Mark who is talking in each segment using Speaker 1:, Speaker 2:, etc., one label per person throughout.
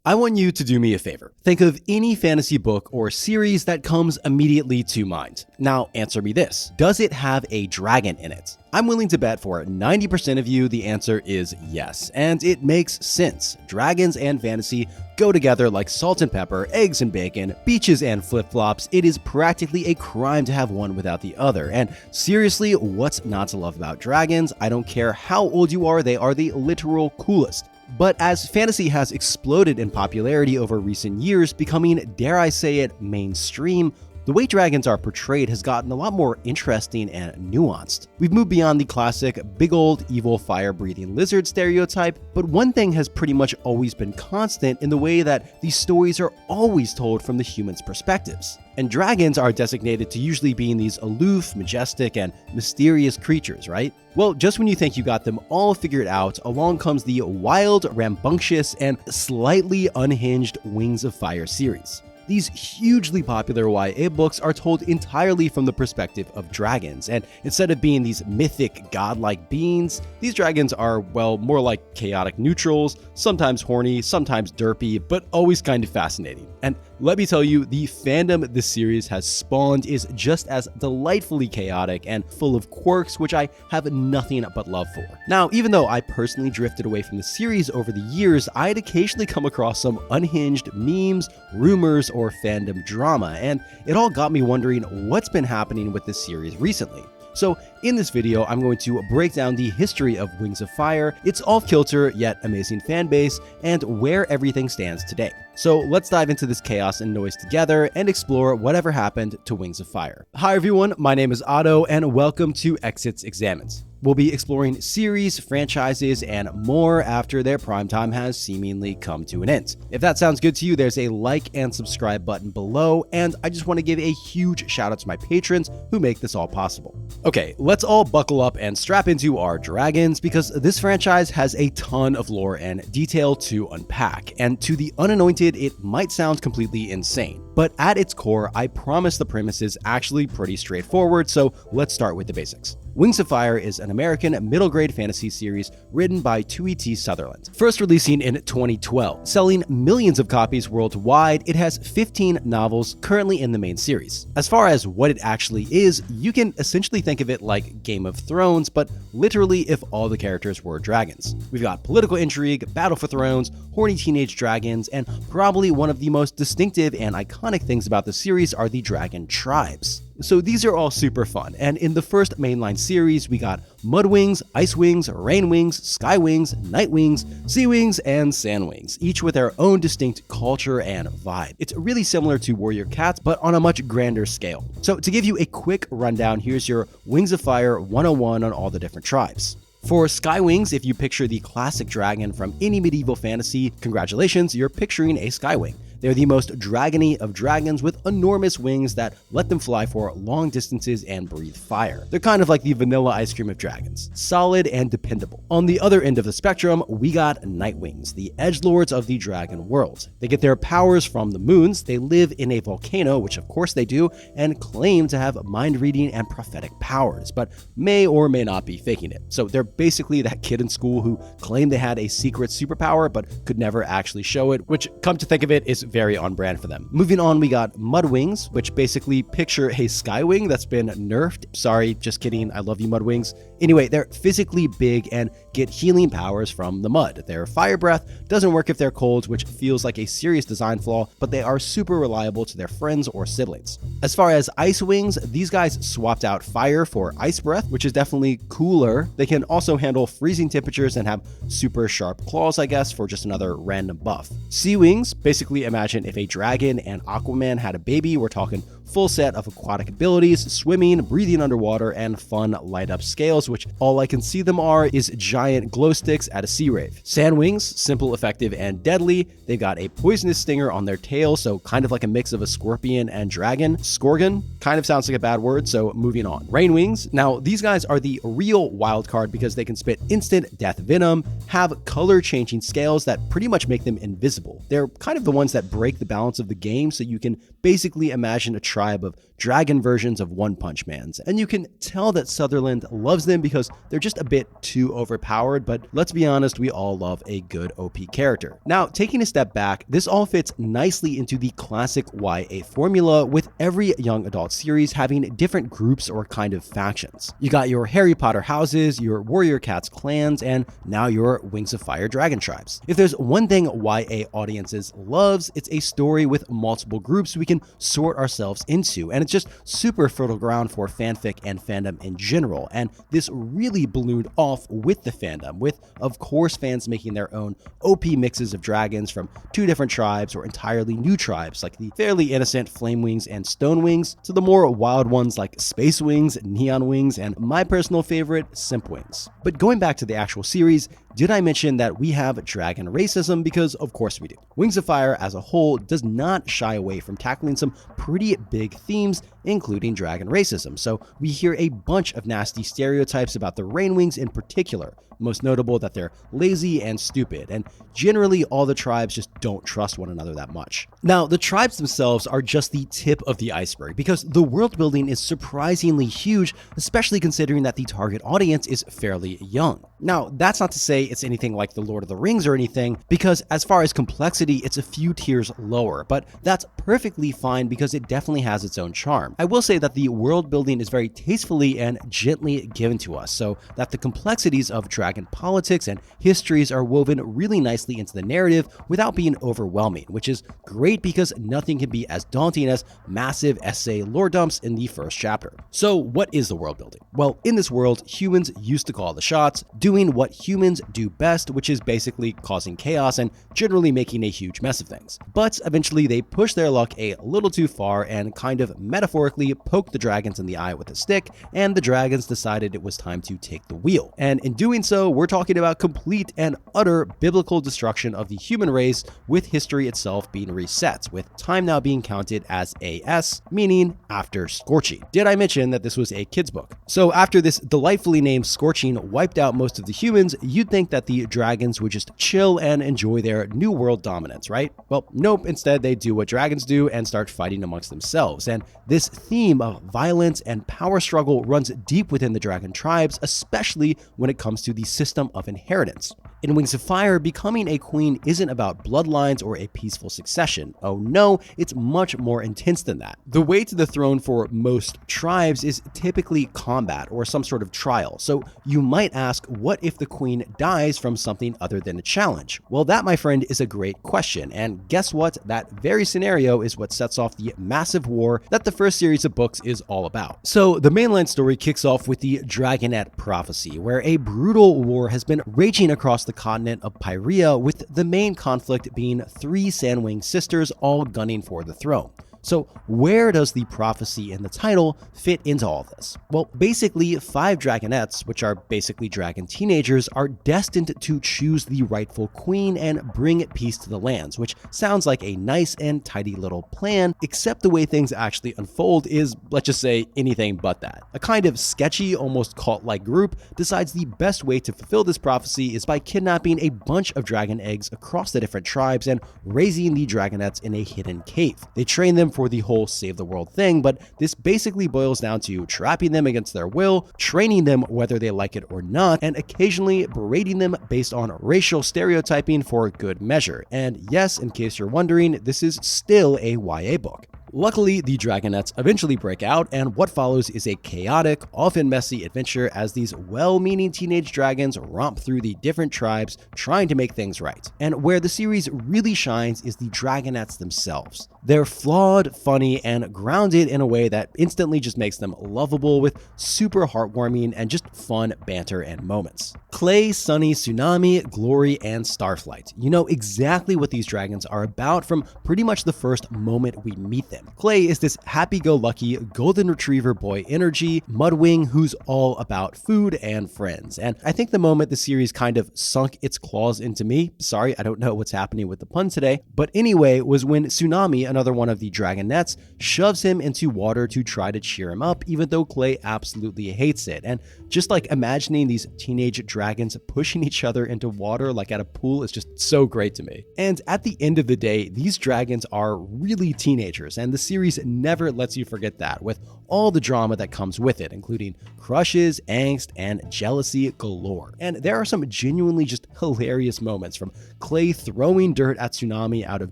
Speaker 1: I want you to do me a favor. Think of any fantasy book or series that comes immediately to mind. Now answer me this. Does it have a dragon in it? I'm willing to bet for 90% of you the answer is yes, and it makes sense. Dragons and fantasy go together like salt and pepper, eggs and bacon, beaches and flip-flops. It is practically a crime to have one without the other. And seriously, what's not to love about dragons? I don't care how old you are, they are the literal coolest. But as fantasy has exploded in popularity over recent years, becoming, dare I say it, mainstream, the way dragons are portrayed has gotten a lot more interesting and nuanced. We've moved beyond the classic big old evil fire-breathing lizard stereotype, but one thing has pretty much always been constant in the way that these stories are always told from the humans' perspectives. And dragons are designated to usually being these aloof, majestic, and mysterious creatures, right? Well, just when you think you got them all figured out, along comes the wild, rambunctious, and slightly unhinged Wings of Fire series. These hugely popular YA books are told entirely from the perspective of dragons, and instead of being these mythic, godlike beings, these dragons are, well, more like chaotic neutrals, sometimes horny, sometimes derpy, but always kind of fascinating. And let me tell you, the fandom this series has spawned is just as delightfully chaotic and full of quirks, which I have nothing but love for. Now, even though I personally drifted away from the series over the years, I'd occasionally come across some unhinged memes, rumors, or fandom drama, and it all got me wondering what's been happening with this series recently. So in this video, I'm going to break down the history of Wings of Fire, its off-kilter yet amazing fanbase, and where everything stands today. So let's dive into this chaos and noise together and explore whatever happened to Wings of Fire. Hi everyone, my name is Otto and welcome to Exits Examined. We'll be exploring series, franchises, and more after their prime time has seemingly come to an end. If that sounds good to you, there's a like and subscribe button below, and I just want to give a huge shout out to my patrons who make this all possible. Okay, let's all buckle up and strap into our dragons because this franchise has a ton of lore and detail to unpack, and to the unanointed, it might sound completely insane. But at its core, I promise the premise is actually pretty straightforward, so let's start with the basics. Wings of Fire is an American middle-grade fantasy series written by Tui T. Sutherland. First releasing in 2012, selling millions of copies worldwide, it has 15 novels currently in the main series. As far as what it actually is, you can essentially think of it like Game of Thrones, but literally if all the characters were dragons. We've got political intrigue, battle for thrones, horny teenage dragons, and probably one of the most distinctive and iconic things about the series are the dragon tribes. So these are all super fun, and in the first mainline series, we got Mud Wings, Ice Wings, Rain Wings, Sky Wings, Night Wings, Sea Wings, and Sand Wings, each with their own distinct culture and vibe. It's really similar to Warrior Cats, but on a much grander scale. So to give you a quick rundown, here's your Wings of Fire 101 on all the different tribes. For Sky Wings, if you picture the classic dragon from any medieval fantasy, congratulations, you're picturing a Sky Wing. They're the most dragony of dragons with enormous wings that let them fly for long distances and breathe fire. They're kind of like the vanilla ice cream of dragons, solid and dependable. On the other end of the spectrum, we got Night Wings, the edgelords of the dragon world. They get their powers from the moons, they live in a volcano, which of course they do, and claim to have mind reading and prophetic powers, but may or may not be faking it. So they're basically that kid in school who claimed they had a secret superpower but could never actually show it, which, come to think of it, is very on brand for them. Moving on, we got Mud Wings, which basically picture a Sky Wing that's been nerfed. Sorry, just kidding. I love you, Mud Wings. Anyway, they're physically big and get healing powers from the mud. Their fire breath doesn't work if they're cold, which feels like a serious design flaw, but they are super reliable to their friends or siblings. As far as Ice Wings, these guys swapped out fire for ice breath, which is definitely cooler. They can also handle freezing temperatures and have super sharp claws, I guess, for just another random buff. Sea Wings, basically imagine if a dragon and Aquaman had a baby. We're talking full set of aquatic abilities, swimming, breathing underwater, and fun light-up scales, which all I can see them are is giant glow sticks at a sea rave. Sand Wings, simple, effective, and deadly. They've got a poisonous stinger on their tail, so kind of like a mix of a scorpion and dragon. Scorgon kind of sounds like a bad word, so moving on. Rain Wings, now these guys are the real wild card because they can spit instant death venom, have color-changing scales that pretty much make them invisible. They're kind of the ones that break the balance of the game, so you can basically imagine a tribe of dragon versions of One Punch Mans. And you can tell that Sutherland loves them because they're just a bit too overpowered, but let's be honest, we all love a good OP character. Now, taking a step back, this all fits nicely into the classic YA formula, with every young adult series having different groups or kind of factions. You got your Harry Potter houses, your Warrior Cats clans, and now your Wings of Fire dragon tribes. If there's one thing YA audiences loves, it's a story with multiple groups we can sort ourselves into, and it's just super fertile ground for fanfic and fandom in general. And this really ballooned off with the fandom, with of course fans making their own OP mixes of dragons from two different tribes or entirely new tribes like the fairly innocent Flame Wings and Stone Wings, to the more wild ones like Space Wings, Neon Wings, and my personal favorite, Simp Wings. But going back to the actual series, did I mention that we have dragon racism? Because of course we do. Wings of Fire as a whole does not shy away from tackling some pretty big themes, including dragon racism. So we hear a bunch of nasty stereotypes about the Rain Wings in particular, most notable that they're lazy and stupid, and generally all the tribes just don't trust one another that much. Now, the tribes themselves are just the tip of the iceberg, because the world building is surprisingly huge, especially considering that the target audience is fairly young. Now, that's not to say it's anything like the Lord of the Rings or anything, because as far as complexity, it's a few tiers lower, but that's perfectly fine because it definitely has its own charm. I will say that the world building is very tastefully and gently given to us, so that the complexities of dragon politics and histories are woven really nicely into the narrative without being overwhelming, which is great because nothing can be as daunting as massive essay lore dumps in the first chapter. So what is the world building? Well, in this world, humans used to call the shots, doing what humans do best, which is basically causing chaos and generally making a huge mess of things. But eventually they pushed their luck a little too far and kind of metaphorically poked the dragons in the eye with a stick, and the dragons decided it was time to take the wheel. And in doing so, we're talking about complete and utter biblical destruction of the human race, with history itself being reset, with time now being counted as AS, meaning after scorching. Did I mention that this was a kid's book? So after this delightfully named scorching wiped out most of the humans, you'd think that the dragons would just chill and enjoy their new world dominance, right? Well, nope, instead they do what dragons do and start fighting amongst themselves. And this theme of violence and power struggle runs deep within the dragon tribes, especially when it comes to the system of inheritance. In Wings of Fire, becoming a queen isn't about bloodlines or a peaceful succession. Oh no, it's much more intense than that. The way to the throne for most tribes is typically combat or some sort of trial. So you might ask, what if the queen dies from something other than a challenge? Well, that, my friend, is a great question. And guess what? That very scenario is what sets off the massive war that the first series of books is all about. So the mainline story kicks off with the Dragonette prophecy, where a brutal war has been raging across the continent of Pyrrhia, with the main conflict being three Sandwing sisters all gunning for the throne. So where does the prophecy in the title fit into all of this? Well, basically 5 dragonettes, which are basically dragon teenagers, are destined to choose the rightful queen and bring peace to the lands, which sounds like a nice and tidy little plan, except the way things actually unfold is, let's just say, anything but that. A kind of sketchy, almost cult-like group decides the best way to fulfill this prophecy is by kidnapping a bunch of dragon eggs across the different tribes and raising the dragonettes in a hidden cave. They train them for the whole save the world thing, but this basically boils down to trapping them against their will, training them whether they like it or not, and occasionally berating them based on racial stereotyping for good measure. And yes, in case you're wondering, this is still a YA book. Luckily, the dragonettes eventually break out, and what follows is a chaotic, often messy adventure as these well-meaning teenage dragons romp through the different tribes trying to make things right. And where the series really shines is the dragonettes themselves. They're flawed, funny, and grounded in a way that instantly just makes them lovable, with super heartwarming and just fun banter and moments. Clay, Sunny, Tsunami, Glory, and Starflight. You know exactly what these dragons are about from pretty much the first moment we meet them. Clay is this happy-go-lucky golden retriever boy energy mudwing who's all about food and friends. And I think the moment the series kind of sunk its claws into me, sorry, I don't know what's happening with the pun today, but anyway, was when Tsunami, another one of the dragonettes, shoves him into water to try to cheer him up, even though Clay absolutely hates it. And just like imagining these teenage dragons pushing each other into water like at a pool is just so great to me. And at the end of the day, these dragons are really teenagers, and the series never lets you forget that, with all the drama that comes with it, including crushes, angst, and jealousy galore. And there are some genuinely just hilarious moments, from Clay throwing dirt at Tsunami out of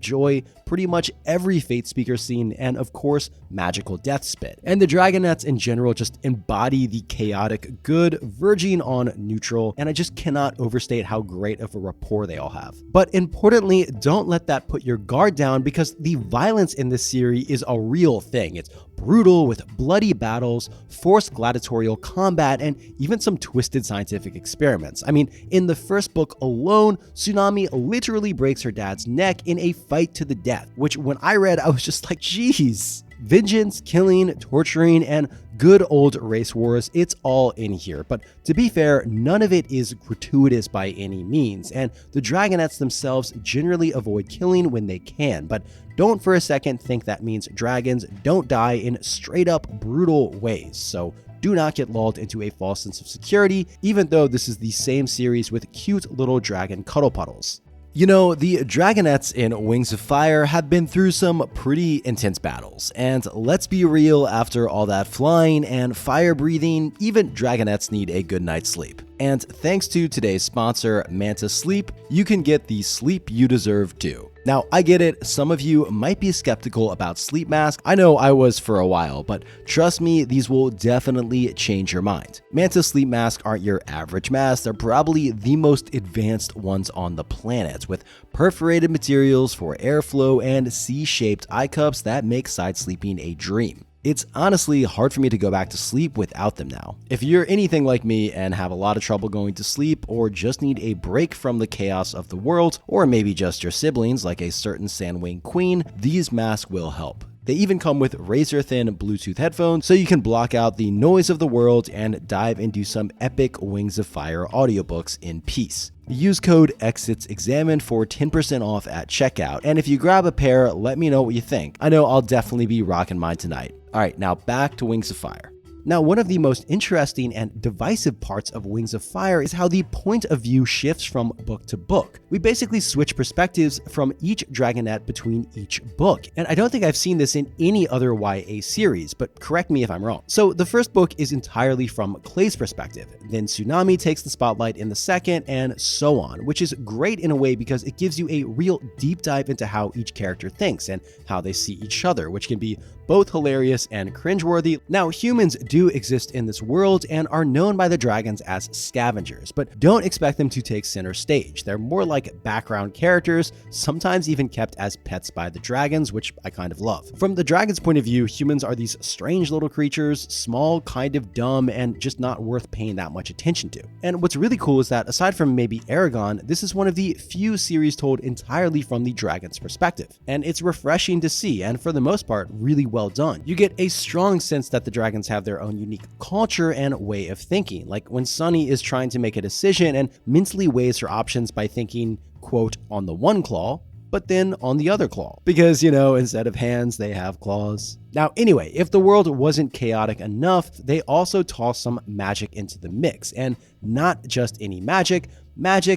Speaker 1: joy, pretty much every Fate Speaker scene, and of course, magical death spit. And the dragonettes in general just embody the chaotic good, verging on neutral, and I just cannot overstate how great of a rapport they all have. But importantly, don't let that put your guard down, because the violence in this series is a real thing. It's brutal, with bloody battles, forced gladiatorial combat, and even some twisted scientific experiments. I mean, in the first book alone, Tsunami literally breaks her dad's neck in a fight to the death, which when I read, I was just like, geez. Vengeance, killing, torturing, and good old race wars, it's all in here. But to be fair, none of it is gratuitous by any means, and the dragonettes themselves generally avoid killing when they can. But don't for a second think that means dragons don't die in straight up brutal ways. So do not get lulled into a false sense of security, even though this is the same series with cute little dragon cuddle puddles. You know, the dragonettes in Wings of Fire have been through some pretty intense battles, and let's be real, after all that flying and fire breathing, even dragonettes need a good night's sleep. And thanks to today's sponsor, Manta Sleep, you can get the sleep you deserve too. Now, I get it, some of you might be skeptical about sleep masks. I know I was for a while, but trust me, these will definitely change your mind. Manta sleep masks aren't your average mask, they're probably the most advanced ones on the planet, with perforated materials for airflow and C-shaped eye cups that make side sleeping a dream. It's honestly hard for me to go back to sleep without them now. If you're anything like me and have a lot of trouble going to sleep, or just need a break from the chaos of the world, or maybe just your siblings like a certain Sandwing Queen, these masks will help. They even come with razor-thin Bluetooth headphones, so you can block out the noise of the world and dive into some epic Wings of Fire audiobooks in peace. Use code EXITSEXAMINE for 10% off at checkout, and if you grab a pair, let me know what you think. I know I'll definitely be rocking mine tonight. Alright, now back to Wings of Fire. Now, one of the most interesting and divisive parts of Wings of Fire is how the point of view shifts from book to book. We basically switch perspectives from each dragonette between each book, and I don't think I've seen this in any other YA series, but correct me if I'm wrong. So the first book is entirely from Clay's perspective, then Tsunami takes the spotlight in the second, and so on, which is great in a way because it gives you a real deep dive into how each character thinks and how they see each other, which can be both hilarious and cringeworthy. Now, humans do exist in this world and are known by the dragons as scavengers, but don't expect them to take center stage. They're more like background characters, sometimes even kept as pets by the dragons, which I kind of love. From the dragon's point of view, humans are these strange little creatures, small, kind of dumb, and just not worth paying that much attention to. And what's really cool is that, aside from maybe Aragon, this is one of the few series told entirely from the dragon's perspective. And it's refreshing to see, and for the most part, really well done. You get a strong sense that the dragons have their own unique culture and way of thinking, like when Sunny is trying to make a decision and mentally weighs her options by thinking, quote, on the one claw, but then on the other claw. Because, you know, instead of hands, they have claws. Now, anyway, if the world wasn't chaotic enough, they also toss some magic into the mix, and not just any magic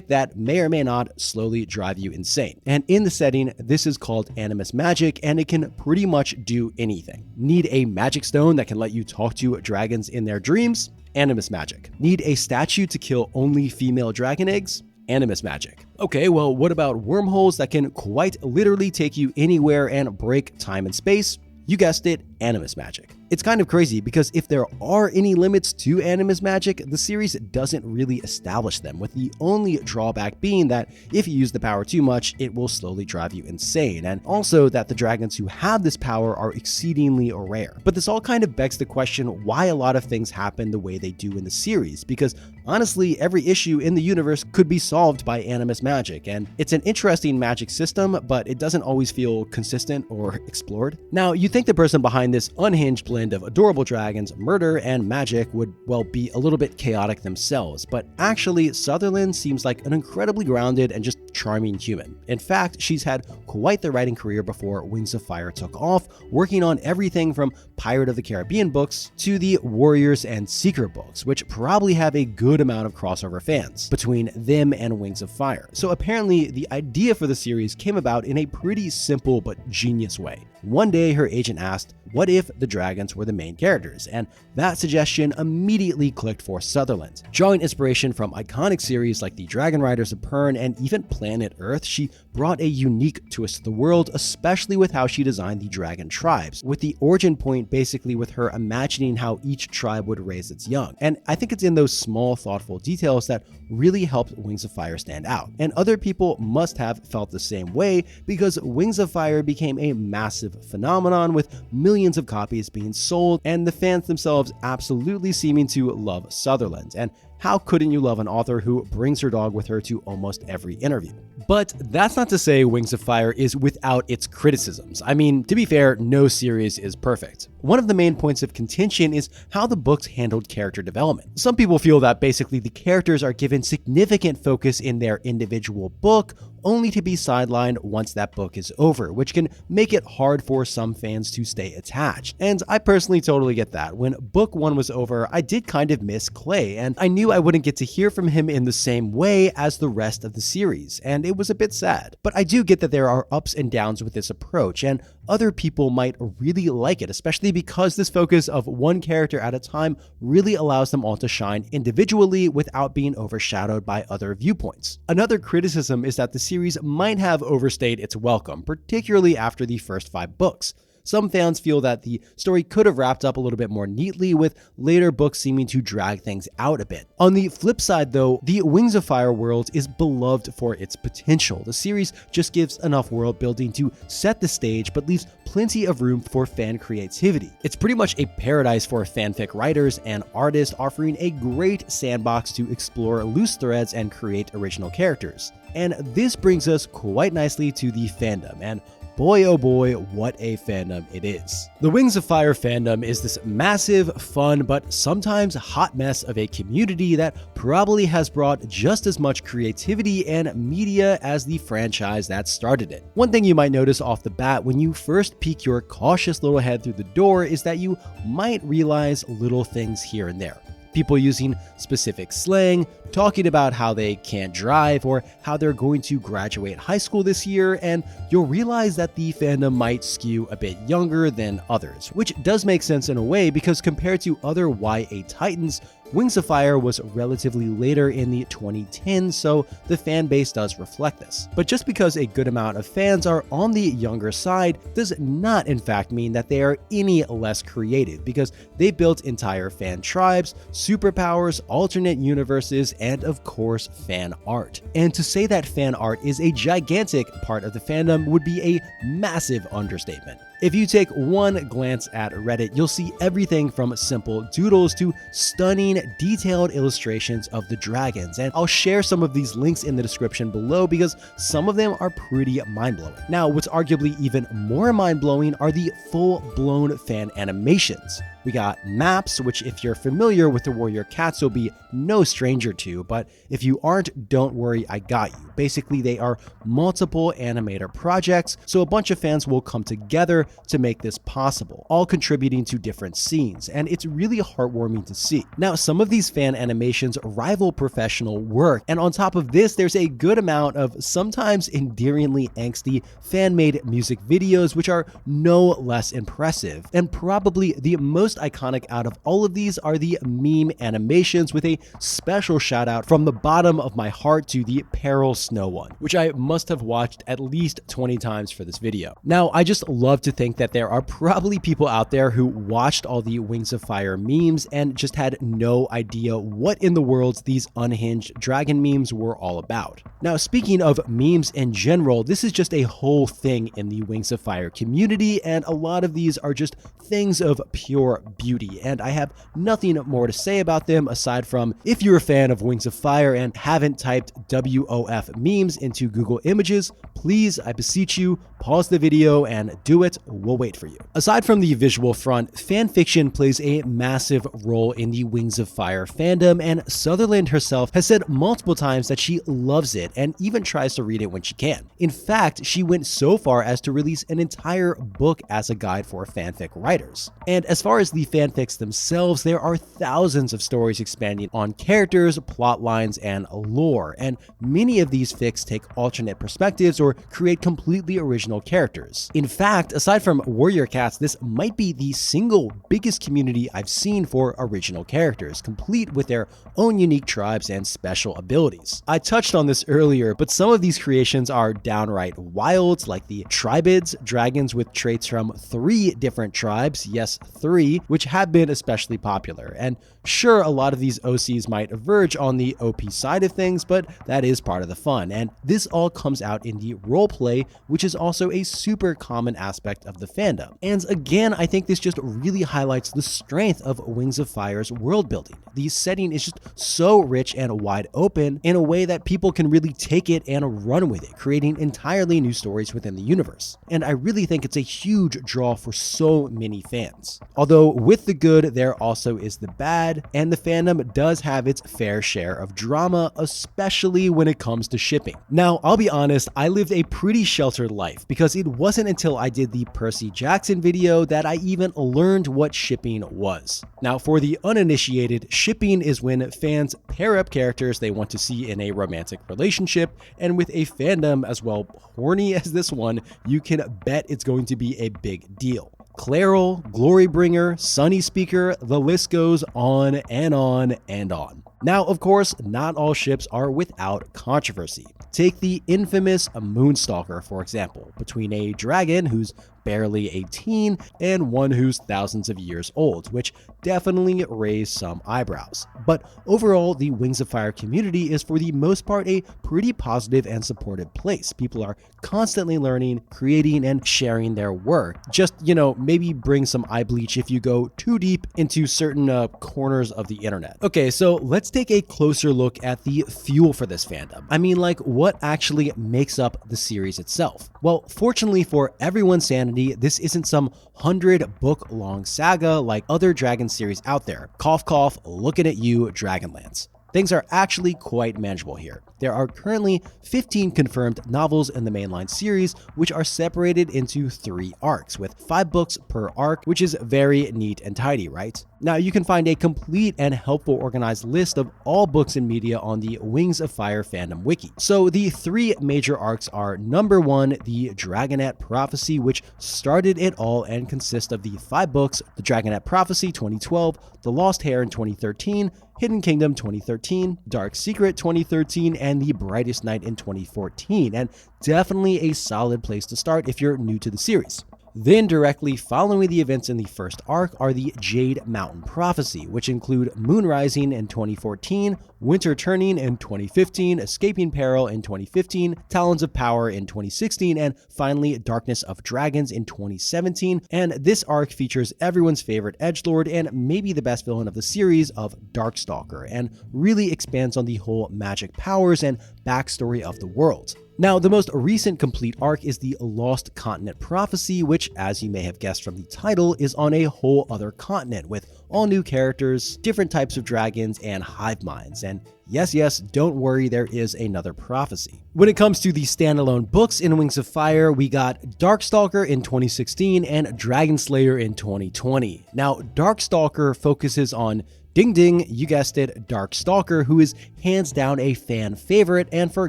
Speaker 1: that may or may not slowly drive you insane. And in the setting, this is called animus magic, and it can pretty much do anything. Need a magic stone that can let you talk to dragons in their dreams? Animus magic. Need a statue to kill only female dragon eggs? Animus magic. Okay, well, what about wormholes that can quite literally take you anywhere and break time and space? You guessed it, animus magic. It's kind of crazy because if there are any limits to animus magic, the series doesn't really establish them, with the only drawback being that if you use the power too much, it will slowly drive you insane, and also that the dragons who have this power are exceedingly rare. But this all kind of begs the question why a lot of things happen the way they do in the series, because Honestly, every issue in the universe could be solved by animus magic, and it's an interesting magic system, but it doesn't always feel consistent or explored. Now, you'd think the person behind this unhinged blend of adorable dragons, murder, and magic would, well, be a little bit chaotic themselves, but actually, Sutherland seems like an incredibly grounded and just charming human. In fact, she's had quite the writing career before Wings of Fire took off, working on everything from Pirate of the Caribbean books to the Warriors and Secret books, which probably have a good amount of crossover fans between them and Wings of Fire. So apparently, the idea for the series came about in a pretty simple but genius way. One day, her agent asked, what if the dragons were the main characters? And that suggestion immediately clicked for Sutherland. Drawing inspiration from iconic series like the Dragon Riders of Pern and even Planet Earth, she brought a unique twist to the world, especially with how she designed the dragon tribes, with the origin point basically with her imagining how each tribe would raise its young. And I think it's in those small, thoughtful details that really helped Wings of Fire stand out. And other people must have felt the same way, because Wings of Fire became a massive phenomenon with millions of copies being sold, and the fans themselves absolutely seeming to love Sutherland. And how couldn't you love an author who brings her dog with her to almost every interview? But that's not to say Wings of Fire is without its criticisms. I mean, to be fair, no series is perfect. One of the main points of contention is how the books handled character development. Some people feel that basically the characters are given significant focus in their individual book, only to be sidelined once that book is over, which can make it hard for some fans to stay attached. And I personally totally get that. When book 1 was over, I did kind of miss Clay, and I knew I wouldn't get to hear from him in the same way as the rest of the series, and it was a bit sad. But I do get that there are ups and downs with this approach, and other people might really like it, especially because this focus of one character at a time really allows them all to shine individually without being overshadowed by other viewpoints. Another criticism is that the series might have overstayed its welcome, particularly after the first 5 books. Some fans feel that the story could have wrapped up a little bit more neatly, with later books seeming to drag things out a bit. On the flip side though, the Wings of Fire world is beloved for its potential. The series just gives enough world building to set the stage, but leaves plenty of room for fan creativity. It's pretty much a paradise for fanfic writers and artists, offering a great sandbox to explore loose threads and create original characters. And this brings us quite nicely to the fandom, and boy oh boy, what a fandom it is. The Wings of Fire fandom is this massive, fun, but sometimes hot mess of a community that probably has brought just as much creativity and media as the franchise that started it. One thing you might notice off the bat when you first peek your cautious little head through the door is that you might realize little things here and there. People using specific slang, talking about how they can't drive or how they're going to graduate high school this year, and you'll realize that the fandom might skew a bit younger than others, which does make sense in a way because compared to other YA titans, Wings of Fire was relatively later in the 2010s, so the fan base does reflect this. But just because a good amount of fans are on the younger side does not in fact mean that they are any less creative, because they built entire fan tribes, superpowers, alternate universes, and of course fan art. And to say that fan art is a gigantic part of the fandom would be a massive understatement. If you take one glance at Reddit, you'll see everything from simple doodles to stunning, detailed illustrations of the dragons, and I'll share some of these links in the description below because some of them are pretty mind-blowing. Now, what's arguably even more mind-blowing are the full-blown fan animations. We got maps, which if you're familiar with the Warrior Cats, you'll be no stranger to, but if you aren't, don't worry, I got you. Basically, they are multiple animator projects, so a bunch of fans will come together to make this possible, all contributing to different scenes, and it's really heartwarming to see. Now, some of these fan animations rival professional work, and on top of this, there's a good amount of sometimes endearingly angsty fan-made music videos, which are no less impressive. And probably the most iconic out of all of these are the meme animations, with a special shout out from the bottom of my heart to the Peril Snow one, which I must have watched at least 20 times for this video. Now, I just love to think think that there are probably people out there who watched all the Wings of Fire memes and just had no idea what in the world these unhinged dragon memes were all about. Now, speaking of memes in general, this is just a whole thing in the Wings of Fire community, and a lot of these are just things of pure beauty, and I have nothing more to say about them aside from, if you're a fan of Wings of Fire and haven't typed WOF memes into Google Images, please, I beseech you, pause the video and do it. We'll wait for you. Aside from the visual front, fanfiction plays a massive role in the Wings of Fire fandom, and Sutherland herself has said multiple times that she loves it and even tries to read it when she can. In fact, she went so far as to release an entire book as a guide for fanfic writers. And as far as the fanfics themselves, there are thousands of stories expanding on characters, plot lines, and lore, and many of these fics take alternate perspectives or create completely original characters. In fact, aside from Warrior Cats, this might be the single biggest community I've seen for original characters, complete with their own unique tribes and special abilities. I touched on this earlier, but some of these creations are downright wild, like the Tribids, dragons with traits from 3 different tribes, yes, 3, which have been especially popular. And sure, a lot of these OCs might verge on the OP side of things, but that is part of the fun, and this all comes out in the roleplay, which is also a super common aspect of the fandom. And again, I think this just really highlights the strength of Wings of Fire's world building. The setting is just so rich and wide open in a way that people can really take it and run with it, creating entirely new stories within the universe. And I really think it's a huge draw for so many fans. Although with the good, there also is the bad, and the fandom does have its fair share of drama, especially when it comes to shipping. Now, I'll be honest, I lived a pretty sheltered life because it wasn't until I did the Percy Jackson video that I even learned what shipping was. Now, for the uninitiated, shipping is when fans pair up characters they want to see in a romantic relationship, and with a fandom as well horny as this one, you can bet it's going to be a big deal. Clairol, Glorybringer, Sunny Speaker, the list goes on and on and on. Now, of course, not all ships are without controversy. Take the infamous Moonstalker, for example, between a dragon who's barely 18 and one who's thousands of years old, which definitely raised some eyebrows. But overall, the Wings of Fire community is for the most part a pretty positive and supportive place. People are constantly learning, creating, and sharing their work. Just, maybe bring some eye bleach if you go too deep into certain corners of the internet. Okay, so let's take a closer look at the fuel for this fandom. I mean, like, what actually makes up the series itself? Well, fortunately for everyone's sanity, this isn't some 100-book-long saga like other Dragon series out there. Cough, cough, looking at you, Dragonlance. Things are actually quite manageable here. There are currently 15 confirmed novels in the mainline series, which are separated into 3 arcs, with 5 books per arc, which is very neat and tidy, right? Now, you can find a complete and helpful organized list of all books and media on the Wings of Fire fandom wiki. So the 3 major arcs are number 1, the Dragonette Prophecy, which started it all and consists of the 5 books, the Dragonette Prophecy 2012, The Lost Hair in 2013, Hidden Kingdom 2013, Dark Secret 2013, and The Brightest Night in 2014, and definitely a solid place to start if you're new to the series. Then directly following the events in the first arc are the Jade Mountain Prophecy, which include Moon Rising in 2014, Winter Turning in 2015, Escaping Peril in 2015, Talons of Power in 2016, and finally Darkness of Dragons in 2017. And this arc features everyone's favorite edgelord and maybe the best villain of the series of Darkstalker, and really expands on the whole magic powers and backstory of the world. Now, the most recent complete arc is the Lost Continent Prophecy, which, as you may have guessed from the title, is on a whole other continent with all new characters, different types of dragons, and hive minds. And yes, don't worry, there is another prophecy. When it comes to the standalone books in Wings of Fire, we got Darkstalker in 2016 and Dragonslayer in 2020. Now, Darkstalker focuses on Ding ding, you guessed it, Darkstalker, who is hands down a fan favorite and for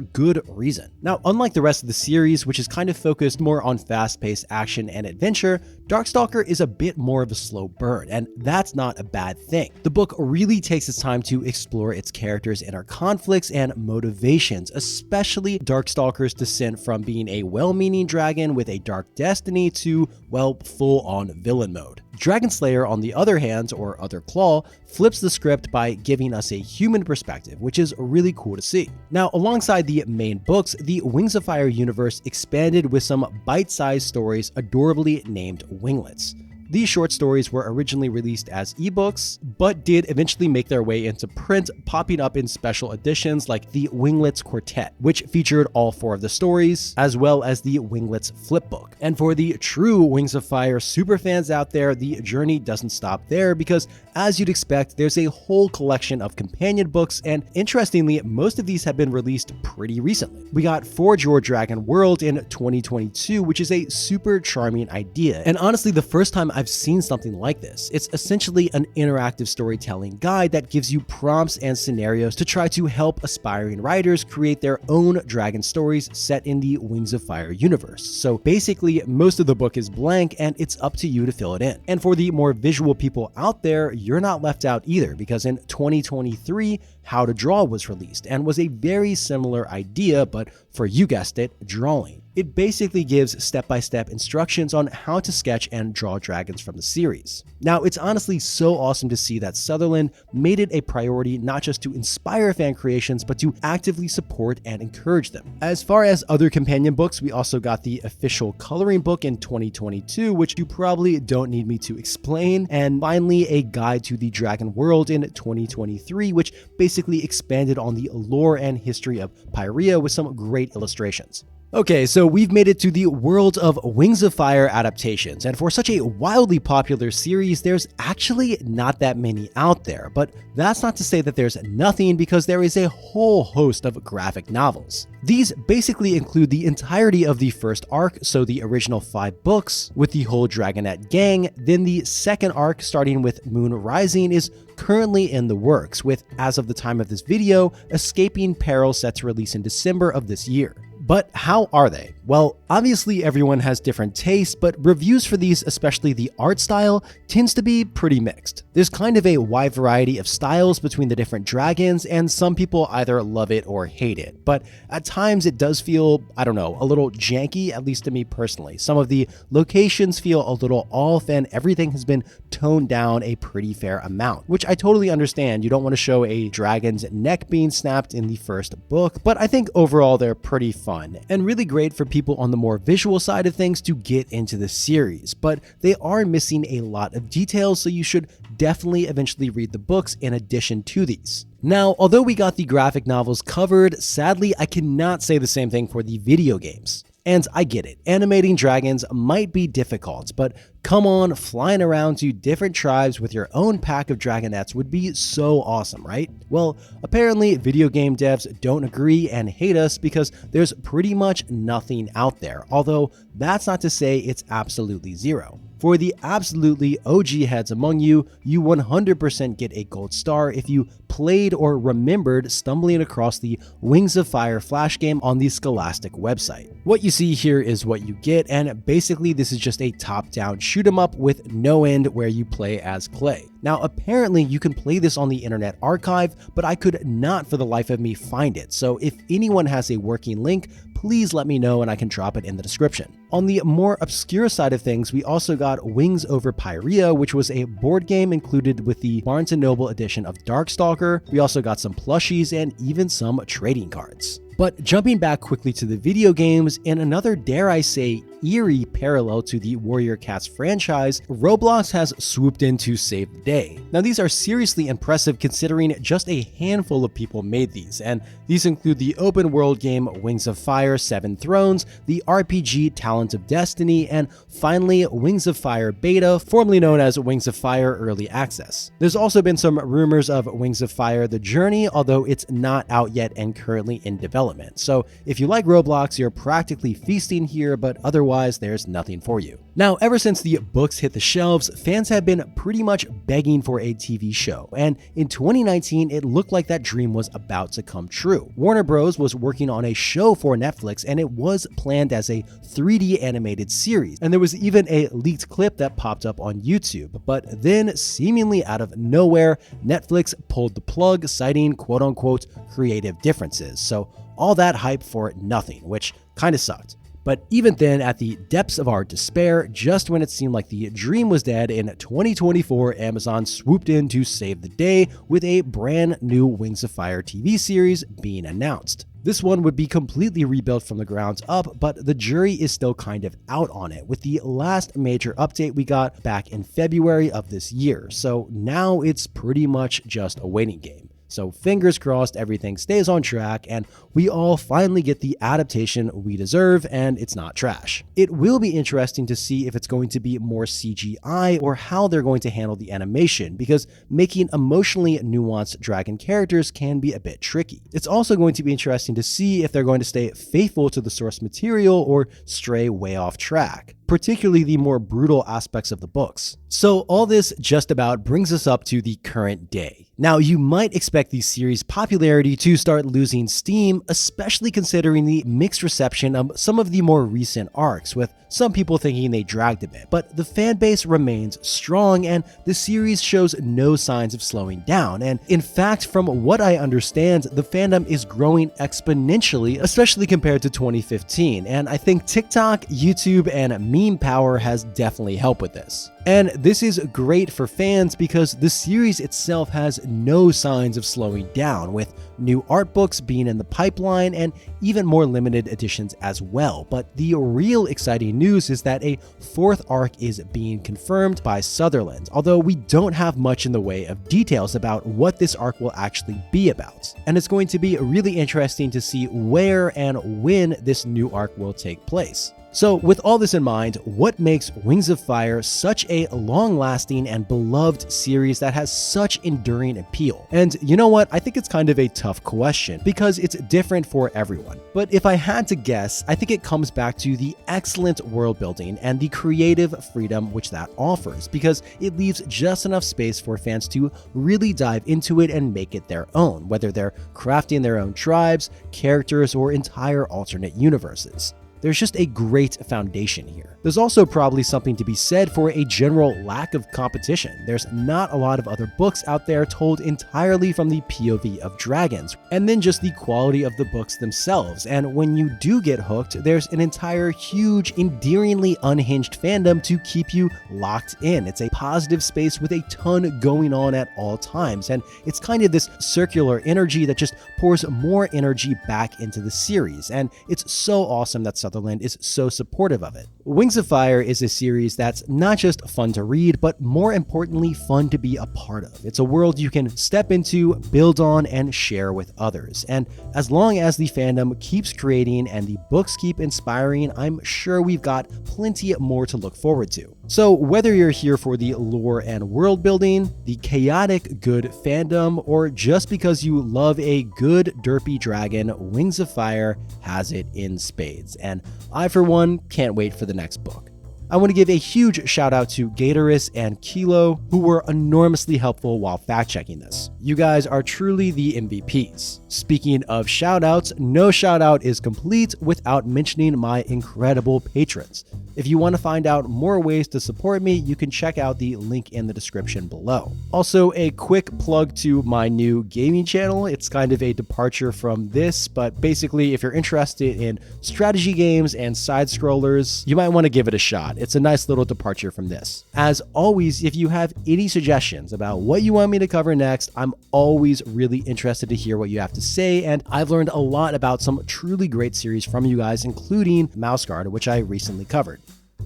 Speaker 1: good reason. Now, unlike the rest of the series, which is kind of focused more on fast-paced action and adventure, Darkstalker is a bit more of a slow burn, and that's not a bad thing. The book really takes its time to explore its characters' inner conflicts and motivations, especially Darkstalker's descent from being a well-meaning dragon with a dark destiny to, well, full-on villain mode. Dragonslayer, on the other hand, or Other Claw, flips the script by giving us a human perspective, which is really cool to see. Now, alongside the main books, the Wings of Fire universe expanded with some bite-sized stories adorably named Winglets. These short stories were originally released as ebooks, but did eventually make their way into print, popping up in special editions like the Winglets Quartet, which featured all 4 of the stories, as well as the Winglets Flipbook. And for the true Wings of Fire superfans out there, the journey doesn't stop there because, as you'd expect, there's a whole collection of companion books, and interestingly, most of these have been released pretty recently. We got Forge Your Dragon World in 2022, which is a super charming idea, and honestly, the first time I've seen something like this. It's essentially an interactive storytelling guide that gives you prompts and scenarios to try to help aspiring writers create their own dragon stories set in the Wings of Fire universe. So basically, most of the book is blank and it's up to you to fill it in. And for the more visual people out there, you're not left out either, because in 2023, How to Draw was released and was a very similar idea, but for, you guessed it, drawing. It basically gives step-by-step instructions on how to sketch and draw dragons from the series. Now, it's honestly so awesome to see that Sutherland made it a priority not just to inspire fan creations, but to actively support and encourage them. As far as other companion books, we also got the official coloring book in 2022, which you probably don't need me to explain, and finally a guide to the dragon world in 2023, which basically expanded on the lore and history of Pyrrhia with some great illustrations. Okay, so we've made it to the World of Wings of Fire adaptations, and for such a wildly popular series, there's actually not that many out there, but that's not to say that there's nothing, because there is a whole host of graphic novels. These basically include the entirety of the first arc, so the original 5 books, with the whole Dragonette gang. Then the second arc, starting with Moon Rising, is currently in the works, with, as of the time of this video, Escaping Peril set to release in December of this year. But how are they? Well, obviously everyone has different tastes, but reviews for these, especially the art style, tends to be pretty mixed. There's kind of a wide variety of styles between the different dragons, and some people either love it or hate it. But at times it does feel, I don't know, a little janky, at least to me personally. Some of the locations feel a little off, and everything has been toned down a pretty fair amount, which I totally understand. You don't want to show a dragon's neck being snapped in the first book, but I think overall they're pretty fun and really great for people on the more visual side of things to get into the series, but they are missing a lot of details, so you should definitely eventually read the books in addition to these. Now, although we got the graphic novels covered, sadly I cannot say the same thing for the video games. And I get it, animating dragons might be difficult, but come on, flying around to different tribes with your own pack of dragonettes would be so awesome, right? Well, apparently video game devs don't agree and hate us because there's pretty much nothing out there, although that's not to say it's absolutely zero. For the absolutely OG heads among you, you 100% get a gold star if you played or remembered stumbling across the Wings of Fire flash game on the Scholastic website. What you see here is what you get, and basically this is just a top-down shoot 'em up with no end where you play as Clay. Now, apparently you can play this on the Internet Archive, but I could not for the life of me find it, so if anyone has a working link, please let me know and I can drop it in the description. On the more obscure side of things, we also got Wings over Pyrrhia, which was a board game included with the Barnes & Noble edition of Darkstalker. We also got some plushies and even some trading cards. But jumping back quickly to the video games, in another, dare I say, eerie parallel to the Warrior Cats franchise, Roblox has swooped in to save the day. Now, these are seriously impressive considering just a handful of people made these, and these include the open world game Wings of Fire 7 Thrones, the RPG Talent of Destiny, and finally Wings of Fire Beta, formerly known as Wings of Fire Early Access. There's also been some rumors of Wings of Fire The Journey, although it's not out yet and currently in development. development. So if you like Roblox, you're practically feasting here, but otherwise there's nothing for you. Now, ever since the books hit the shelves, fans have been pretty much begging for a TV show, and in 2019, it looked like that dream was about to come true. Warner Bros. Was working on a show for Netflix, and it was planned as a 3D animated series, and there was even a leaked clip that popped up on YouTube. But then, seemingly out of nowhere, Netflix pulled the plug, citing quote-unquote creative differences. So all that hype for nothing, which kinda sucked. But even then, at the depths of our despair, just when it seemed like the dream was dead, in 2024, Amazon swooped in to save the day with a brand new Wings of Fire TV series being announced. This one would be completely rebuilt from the ground up, but the jury is still kind of out on it, with the last major update we got back in February of this year. So now it's pretty much just a waiting game. So fingers crossed everything stays on track and we all finally get the adaptation we deserve and it's not trash. It will be interesting to see if it's going to be more CGI or how they're going to handle the animation, because making emotionally nuanced dragon characters can be a bit tricky. It's also going to be interesting to see if they're going to stay faithful to the source material or stray way off track, particularly the more brutal aspects of the books. So all this just about brings us up to the current day. Now, you might expect the series' popularity to start losing steam, especially considering the mixed reception of some of the more recent arcs, with some people thinking they dragged a bit. But the fan base remains strong and the series shows no signs of slowing down. And in fact, from what I understand, the fandom is growing exponentially, especially compared to 2015. And I think TikTok, YouTube, and meme power has definitely helped with this. And this is great for fans because the series itself has no signs of slowing down, with new art books being in the pipeline and even more limited editions as well. But the real exciting news is that a fourth arc is being confirmed by Sutherland, although we don't have much in the way of details about what this arc will actually be about. And it's going to be really interesting to see where and when this new arc will take place. So with all this in mind, what makes Wings of Fire such a long-lasting and beloved series that has such enduring appeal? And you know what? I think it's kind of a tough question because it's different for everyone. But if I had to guess, I think it comes back to the excellent world building and the creative freedom which that offers, because it leaves just enough space for fans to really dive into it and make it their own, whether they're crafting their own tribes, characters, or entire alternate universes. There's just a great foundation here. There's also probably something to be said for a general lack of competition. There's not a lot of other books out there told entirely from the POV of dragons, and then just the quality of the books themselves. And when you do get hooked, there's an entire huge, endearingly unhinged fandom to keep you locked in. It's a positive space with a ton going on at all times, and it's kind of this circular energy that just pours more energy back into the series, and it's so awesome that Sutherland is so supportive of it. Wings of Fire is a series that's not just fun to read, but more importantly, fun to be a part of. It's a world you can step into, build on, and share with others. And as long as the fandom keeps creating and the books keep inspiring, I'm sure we've got plenty more to look forward to. So whether you're here for the lore and world building, the chaotic good fandom, or just because you love a good derpy dragon, Wings of Fire has it in spades. And I, for one, can't wait for the next book. I want to give a huge shout out to Gatoress and Kilo, who were enormously helpful while fact-checking this. You guys are truly the MVPs. Speaking of shout outs, no shout out is complete without mentioning my incredible patrons. If you want to find out more ways to support me, you can check out the link in the description below. Also, a quick plug to my new gaming channel. It's kind of a departure from this, but basically, if you're interested in strategy games and side scrollers, you might want to give it a shot. It's a nice little departure from this. As always, if you have any suggestions about what you want me to cover next, I'm always really interested to hear what you have to say, and I've learned a lot about some truly great series from you guys, including Mouse Guard, which I recently covered.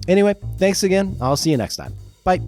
Speaker 1: Anyway, thanks again. I'll see you next time. Bye.